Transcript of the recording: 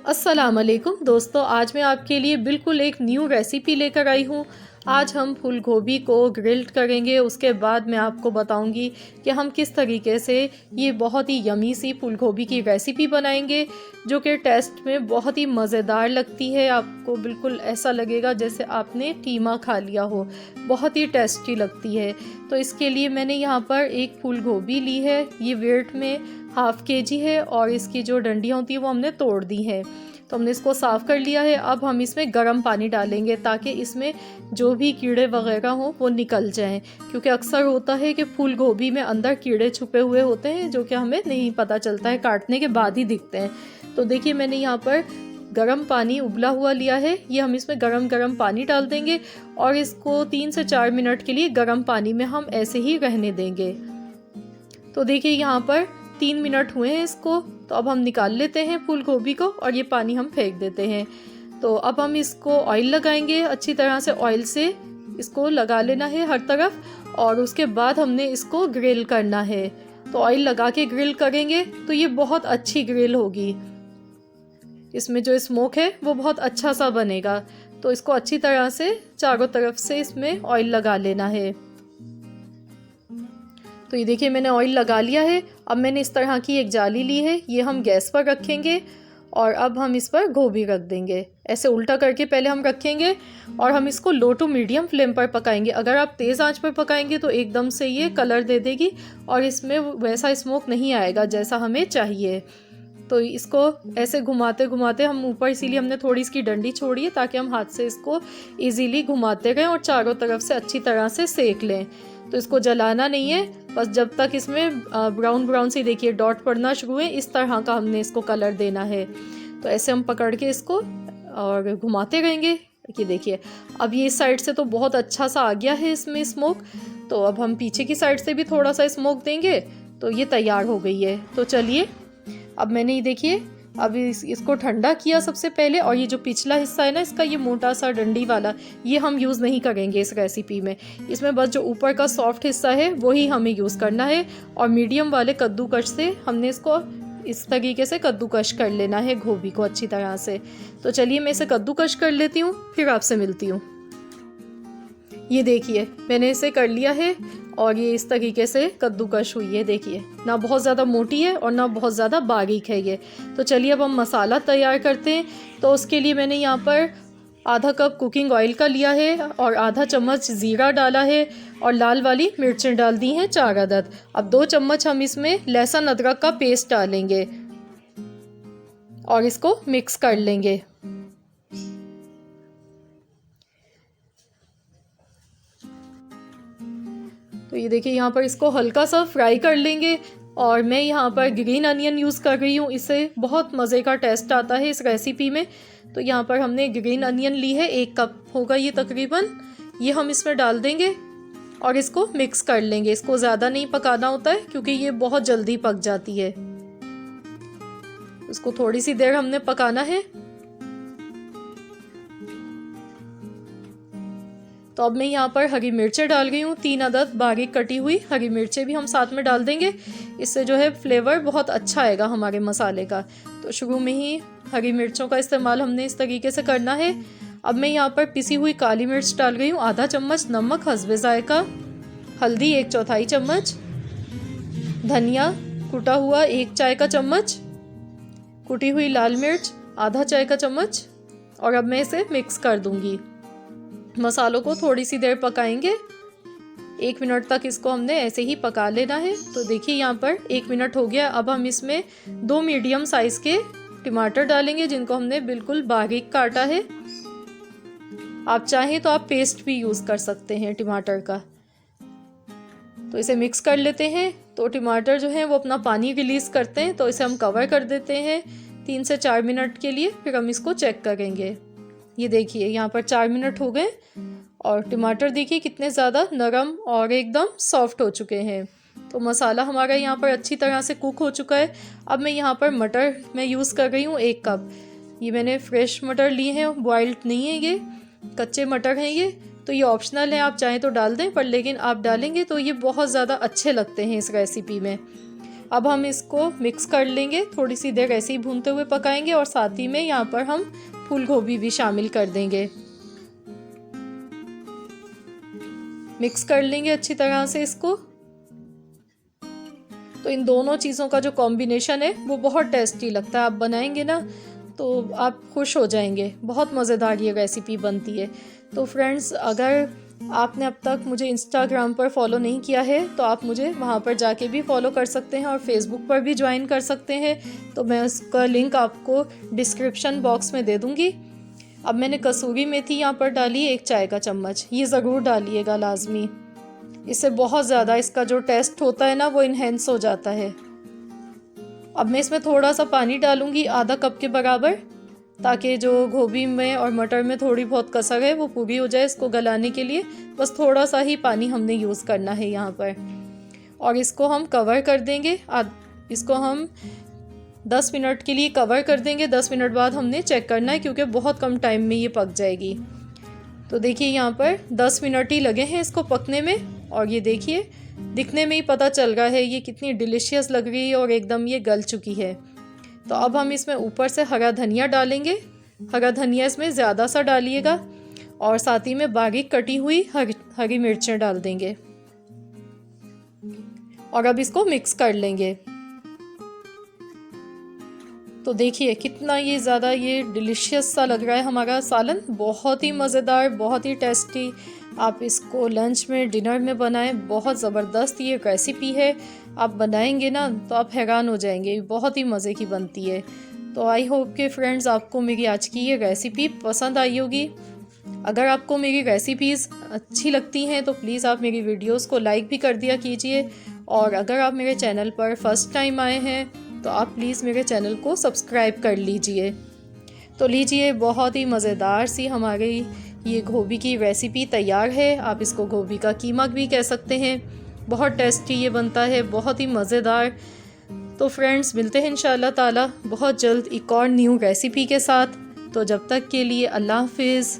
अस्सलाम वालेकुम दोस्तों, आज मैं आपके लिए बिल्कुल एक न्यू रेसिपी लेकर आई हूँ। आज हम फूल गोभी को ग्रिल्ड करेंगे। उसके बाद मैं आपको बताऊंगी कि हम किस तरीके से ये बहुत ही यमी सी फूल गोभी की रेसिपी बनाएंगे, जो कि टेस्ट में बहुत ही मज़ेदार लगती है। आपको बिल्कुल ऐसा लगेगा जैसे आपने कीमा खा लिया हो, बहुत ही टेस्टी लगती है। तो इसके लिए मैंने यहाँ पर एक फूल गोभी ली है। ये वेट में हाफ़ केजी है और इसकी जो डंडियाँ होती हैं वो हमने तोड़ दी हैं। तो हमने इसको साफ़ कर लिया है। अब हम इसमें गर्म पानी डालेंगे ताकि इसमें जो भी कीड़े वगैरह हों वो निकल जाएं, क्योंकि अक्सर होता है कि फूल गोभी में अंदर कीड़े छुपे हुए होते हैं जो कि हमें नहीं पता चलता है, काटने के बाद ही दिखते हैं। तो देखिए, मैंने यहाँ पर गर्म पानी उबला हुआ लिया है। ये हम इसमें गरम पानी डाल देंगे और इसको 3 से 4 मिनट के लिए गर्म पानी में हम ऐसे ही रहने देंगे। तो देखिए, यहाँ पर 3 मिनट हुए हैं इसको। तो अब हम निकाल लेते हैं फूल गोभी को और ये पानी हम फेंक देते हैं। तो अब हम इसको ऑयल लगाएंगे। अच्छी तरह से ऑयल से इसको लगा लेना है हर तरफ और उसके बाद हमने इसको ग्रिल करना है। तो ऑयल लगा के ग्रिल करेंगे तो ये बहुत अच्छी ग्रिल होगी। इसमें जो स्मोक है वो बहुत अच्छा सा बनेगा। तो इसको अच्छी तरह से चारों तरफ से इसमें ऑयल लगा लेना है। तो ये देखिए, मैंने ऑयल लगा लिया है। अब मैंने इस तरह की एक जाली ली है, ये हम गैस पर रखेंगे और अब हम इस पर गोभी रख देंगे। ऐसे उल्टा करके पहले हम रखेंगे और हम इसको लो टू मीडियम फ्लेम पर पकाएंगे। अगर आप तेज़ आंच पर पकाएंगे तो एकदम से ये कलर दे देगी और इसमें वैसा स्मोक नहीं आएगा जैसा हमें चाहिए। तो इसको ऐसे घुमाते घुमाते हम ऊपर, इसीलिए हमने थोड़ी इसकी डंडी छोड़ी है ताकि हम हाथ से इसको इजीली घुमाते रहें और चारों तरफ से अच्छी तरह से सेक लें। तो इसको जलाना नहीं है, बस जब तक इसमें ब्राउन ब्राउन सी देखिए डॉट पड़ना शुरू हुए, इस तरह का हमने इसको कलर देना है। तो ऐसे हम पकड़ के इसको और घुमाते रहेंगे। कि देखिए, अब ये इस साइड से तो बहुत अच्छा सा आ गया है इसमें स्मोक। तो अब हम पीछे की साइड से भी थोड़ा सा स्मोक देंगे तो ये तैयार हो गई है। तो चलिए, अब मैंने ये देखिए अब इसको ठंडा किया सबसे पहले, और ये जो पिछला हिस्सा है ना इसका, ये मोटा सा डंडी वाला, ये हम यूज़ नहीं करेंगे इस रेसिपी में। इसमें बस जो ऊपर का सॉफ्ट हिस्सा है वही हमें यूज़ करना है और मीडियम वाले कद्दूकश से हमने इसको इस तरीके से कद्दूकश कर लेना है गोभी को अच्छी तरह से। तो चलिए, मैं इसे कद्दूकश कर लेती हूँ, फिर आपसे मिलती हूँ। ये देखिए, मैंने इसे कर लिया है और ये इस तरीके से कद्दूकश हुई है। देखिए, ना बहुत ज़्यादा मोटी है और ना बहुत ज़्यादा बारीक है ये। तो चलिए, अब हम मसाला तैयार करते हैं। तो उसके लिए मैंने यहाँ पर आधा कप कुकिंग ऑयल का लिया है और आधा चम्मच ज़ीरा डाला है और लाल वाली मिर्चें डाल दी हैं 4 अदद। अब 2 चम्मच हम इसमें लहसुन अदरक का पेस्ट डालेंगे और इसको मिक्स कर लेंगे। तो ये देखिए, यहाँ पर इसको हल्का सा फ्राई कर लेंगे और मैं यहाँ पर ग्रीन अनियन यूज़ कर रही हूँ। इससे बहुत मज़े का टेस्ट आता है इस रेसिपी में। तो यहाँ पर हमने ग्रीन अनियन ली है, 1 कप होगा ये तकरीबन। ये हम इसमें डाल देंगे और इसको मिक्स कर लेंगे। इसको ज़्यादा नहीं पकाना होता है क्योंकि ये बहुत जल्दी पक जाती है। इसको थोड़ी सी देर हमने पकाना है। तो अब मैं यहाँ पर हरी मिर्चें डाल गई हूँ, 3 अदद बारीक कटी हुई हरी मिर्चें भी हम साथ में डाल देंगे। इससे जो है फ्लेवर बहुत अच्छा आएगा हमारे मसाले का। तो शुरू में ही हरी मिर्चों का इस्तेमाल हमने इस तरीके से करना है। अब मैं यहाँ पर पिसी हुई काली मिर्च डाल गई हूँ, आधा चम्मच नमक हस्बे जायका, हल्दी 1/4 चम्मच, धनिया कुटा हुआ 1 चाय का चम्मच, कुटी हुई लाल मिर्च आधा चाय का चम्मच। और अब मैं इसे मिक्स कर दूँगी। मसालों को थोड़ी सी देर पकाएंगे, 1 मिनट तक इसको हमने ऐसे ही पका लेना है। तो देखिए, यहाँ पर 1 मिनट हो गया। अब हम इसमें 2 मीडियम साइज़ के टमाटर डालेंगे जिनको हमने बिल्कुल बारीक काटा है। आप चाहें तो आप पेस्ट भी यूज़ कर सकते हैं टमाटर का। तो इसे मिक्स कर लेते हैं। तो टमाटर जो है वो अपना पानी रिलीज़ करते हैं, तो इसे हम कवर कर देते हैं 3 से 4 मिनट के लिए। फिर हम इसको चेक करेंगे। ये देखिए, यहाँ पर 4 मिनट हो गए और टमाटर देखिए कितने ज़्यादा नरम और एकदम सॉफ्ट हो चुके हैं। तो मसाला हमारा यहाँ पर अच्छी तरह से कुक हो चुका है। अब मैं यहाँ पर मटर मैं यूज़ कर रही हूँ 1 कप। ये मैंने फ्रेश मटर लिए हैं, बॉइल्ड नहीं है, ये कच्चे मटर हैं ये। तो ये ऑप्शनल है, आप चाहें तो डाल दें, पर लेकिन आप डालेंगे तो ये बहुत ज़्यादा अच्छे लगते हैं इस रेसिपी में। अब हम इसको मिक्स कर लेंगे, थोड़ी सी देर ऐसे ही भूनते हुए पकाएंगे और साथ ही में यहाँ पर हम फूल गोभी भी शामिल कर देंगे। मिक्स कर लेंगे अच्छी तरह से इसको। तो इन दोनों चीज़ों का जो कॉम्बिनेशन है वो बहुत टेस्टी लगता है। आप बनाएंगे ना तो आप खुश हो जाएंगे, बहुत मज़ेदार ये रेसिपी बनती है। तो फ्रेंड्स, अगर आपने अब तक मुझे इंस्टाग्राम पर फॉलो नहीं किया है तो आप मुझे वहाँ पर जाके भी फॉलो कर सकते हैं और फेसबुक पर भी ज्वाइन कर सकते हैं। तो मैं उसका लिंक आपको डिस्क्रिप्शन बॉक्स में दे दूँगी। अब मैंने कसूरी मेथी यहाँ पर डाली 1 चाय का चम्मच, ये ज़रूर डालिएगा लाजमी। इससे बहुत ज़्यादा इसका जो टेस्ट होता है ना वो इन्हेंस हो जाता है। अब मैं इसमें थोड़ा सा पानी डालूँगी, आधा कप के बराबर, ताकि जो गोभी में और मटर में थोड़ी बहुत कसर है वो पूरी हो जाए। इसको गलाने के लिए बस थोड़ा सा ही पानी हमने यूज़ करना है यहाँ पर। और इसको हम कवर कर देंगे। इसको हम 10 मिनट के लिए कवर कर देंगे। 10 मिनट बाद हमने चेक करना है क्योंकि बहुत कम टाइम में ये पक जाएगी। तो देखिए यहाँ पर 10 मिनट ही लगे हैं इसको पकने में और ये देखिए दिखने में ही पता चल रहा है ये कितनी डिलीशियस लग रही है और एकदम ये गल चुकी है। तो अब हम इसमें ऊपर से हरा धनिया डालेंगे। हरा धनिया इसमें ज़्यादा सा डालिएगा और साथ ही में बारीक कटी हुई हरी मिर्चें डाल देंगे और अब इसको मिक्स कर लेंगे। तो देखिए कितना ये ज़्यादा ये डिलीशियस सा लग रहा है हमारा सालन, बहुत ही मज़ेदार, बहुत ही टेस्टी। आप इसको लंच में, डिनर में बनाएं, बहुत ज़बरदस्त ये रेसिपी है। आप बनाएंगे ना तो आप हैरान हो जाएंगे, बहुत ही मज़े की बनती है। तो आई होप कि फ्रेंड्स आपको मेरी आज की ये रेसिपी पसंद आई होगी। अगर आपको मेरी रेसिपीज़ अच्छी लगती हैं तो प्लीज़ आप मेरी वीडियोस को लाइक भी कर दिया कीजिए और अगर आप मेरे चैनल पर फर्स्ट टाइम आए हैं तो आप प्लीज़ मेरे चैनल को सब्सक्राइब कर लीजिए। तो लीजिए, बहुत ही मज़ेदार सी हमारी ये गोभी की रेसिपी तैयार है। आप इसको गोभी का कीमा भी कह सकते हैं। बहुत टेस्टी ये बनता है, बहुत ही मज़ेदार। तो फ्रेंड्स, मिलते हैं इंशाअल्लाह ताला बहुत जल्द एक और न्यू रेसिपी के साथ। तो जब तक के लिए अल्लाह हाफिज़।